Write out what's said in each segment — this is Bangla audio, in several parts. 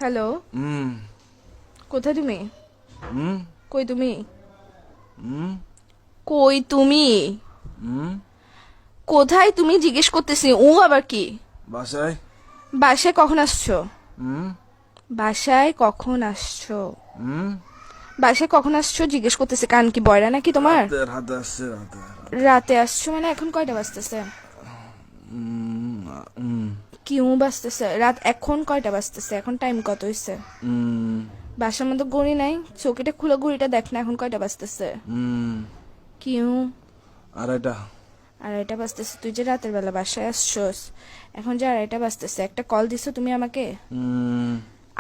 হ্যালো, কোথায় তুমি? কই তুমি? কই তুমি? কোথায় তুমি জিজ্ঞেস করতেছি। আবার কি? বাসায়। বাসায় কখন আসছো? বাসায় কখন আসছো? বাসায় কখন আসছো জিজ্ঞেস করতেছি। কান কি বয়রা নাকি তোমার? রাতে আসছে রাতে। রাতে আসছো মানে এখন কয়টা বাজতেছে? বাজতেছে রাত, এখন কয়টা বাজতেছে? এখন টাইম কত হইছে? বাসার মধ্যে ঘড়ি নাই, চৌকিটা খুলে ঘড়িটা দেখ না, এখন কয়টা বাজতেছে? কিউ আড়াইটা। আড়াইটা বাজতেছে। তুই যে রাতের বেলা বাসায় আসছোস, এখন যে আড়াইটা বাজতেছে, একটা কল দিছো তুমি আমাকে?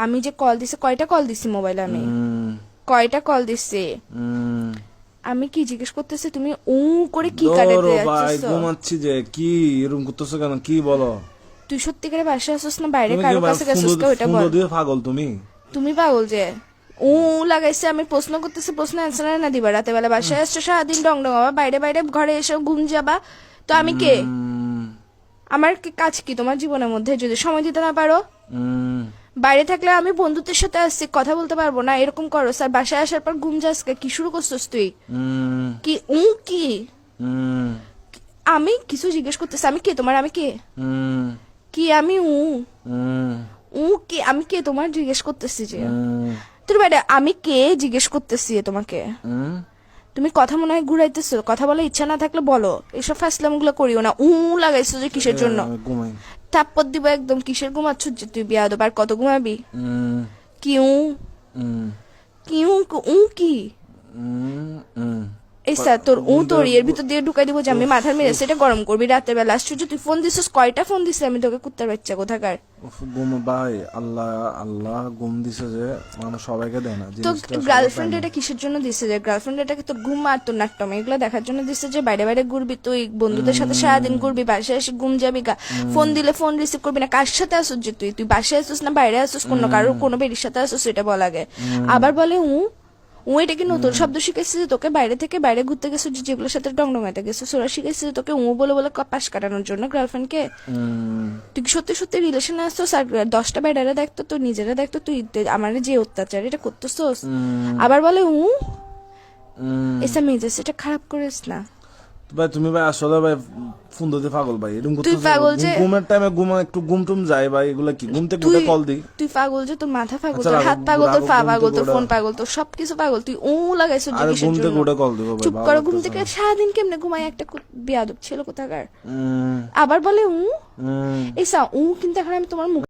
আমি যে কল দিছি, কয়টা কল দিছি মোবাইলে? আমি কয়টা কল দিছি? আমি কি জিজ্ঞেস করতেছি, তুমি করে কি কাটাতে যাচ্ছিস? ঘুমাচ্ছি যে। কি এরকম করতেছো কেন? কি বলো? তুই সত্যি করে বাসায় আসছিস না বাইরে কারো কাছে গেছিস? ওইটা বল। পাগল তুমি? তুমি পাগল যে লাগাইছে। আমি প্রশ্ন করতেছি, প্রশ্ন অ্যান্সার না দিবা? রাতে বেলা বাসায় আসছো, সারাদিন ডং ডং আবার বাইরে বাইরে ঘরে এসে ঘুম যাবা। তো আমি কে? আমার কাজ কি তোমার জীবনের মধ্যে যদি সময় দিতে না পারো? বাইরে থাকলে আমি বন্ধুদের সাথে আসছি, কথা বলতে পারবো না? এরকম করো স্যার। বাসায় আসার পর ঘুম যাস, কি শুরু করছিস তুই? কি কি? আমি কিছু জিজ্ঞেস করতেছি, আমি কে তোমার? আমি কে? কি আমি কে? আমি কে তোমার জিজ্ঞেস করতেছি যে? তুমি বাইরে, আমি কে জিজ্ঞেস করতেছি তোমাকে? তুমি কথা মনে হয় ঘুরাইতেছো। কথা বলে ইচ্ছা না থাকলে বলো, এসব ফাসলাম গুলো করিও না। লাগাইছো যে কিসের জন্য? থাপ্পর দিব একদম। কিসের ঘুমাচ্ছ যে তুই? বিয়াদব। আর কত ঘুমাবি? কি কি? এই স্যার তোর তোর এর ভিতর দিয়ে ঢুকাই দিব যে আমি মাথার মেরে সেটা গরম করবি রাতের বেলা। আশ্চর্য, তুই ফোন দিছিস? কয়টা ফোন দিছিস আমি তোকে? কুত্তার বাচ্চা কোথাকার। ঘুম ভাই, আল্লাহ আল্লাহ ঘুম দিছে যে মানুষ সবাইকে দেয় না। তো গার্লফ্রেন্ড এটা কিসের জন্য দিছে? যে গার্লফ্রেন্ড এটাকে তোর ঘুম আর তোর নাট্যম এগুলো দেখার জন্য দিছে যে বাইরে বাইরে ঘুরবি তুই, বন্ধুদের সাথে সারাদিন ঘুরবি, বাসায় এসে ঘুম যাবি, ফোন দিলে ফোন রিসিভ করবি না। কার সাথে আসুস যে তুই? তুই বাসায় আসুস না বাইরে আসুস? কোনো বেরির সাথে আসুস? এটা বল আগে। আবার বলে এটা কি নতুন শব্দ শিখেছিস যে তোকে? বাইরে থেকে বাইরে ঘুরতে গেছিস, যেগুলোর সাথে ডংডঙাইতে গেছিস, ওরা শিখেছিস যে তোকে বলে বলে পাশ কাটানোর জন্য গার্লফ্রেন্ডকে? তুই কি সত্যি সত্যি রিলেশনে আসছিস? আর 10টা বেডারে দেখতো, তুই নিজেরা দেখতো, তুই আমার যে অত্যাচার এটা করতেছস। আবার বলে এসা মেজাজ এটা খারাপ করিস না ভাই। তুমি ভাই আসলে ভাই ফোন দিতে পাগল ভাই। এরকম তুই পাগল যে ঘুমের টাইমে একটু ঘুম টুম যায় ভাই। এগুলা কি? ঘুম থেকে উঠে কল দি? তুই পাগল যে, তোর মাথা পাগল, তোর হাত পাগল, তোর পা পাগল, তোর ফোন পাগল, তোর সবকিছু পাগল। তুই লাগাইছিস যে কিসের জন্য? ঘুম থেকে উঠে কল দিব ভাই। চুপ করো। ঘুম থেকে সারাদিন কেমনে ঘুমাই একটা বিয়াদব ছেলে কোথাকার। আবার বলে এসা কিন্তু এখন আমি তোমার মুখ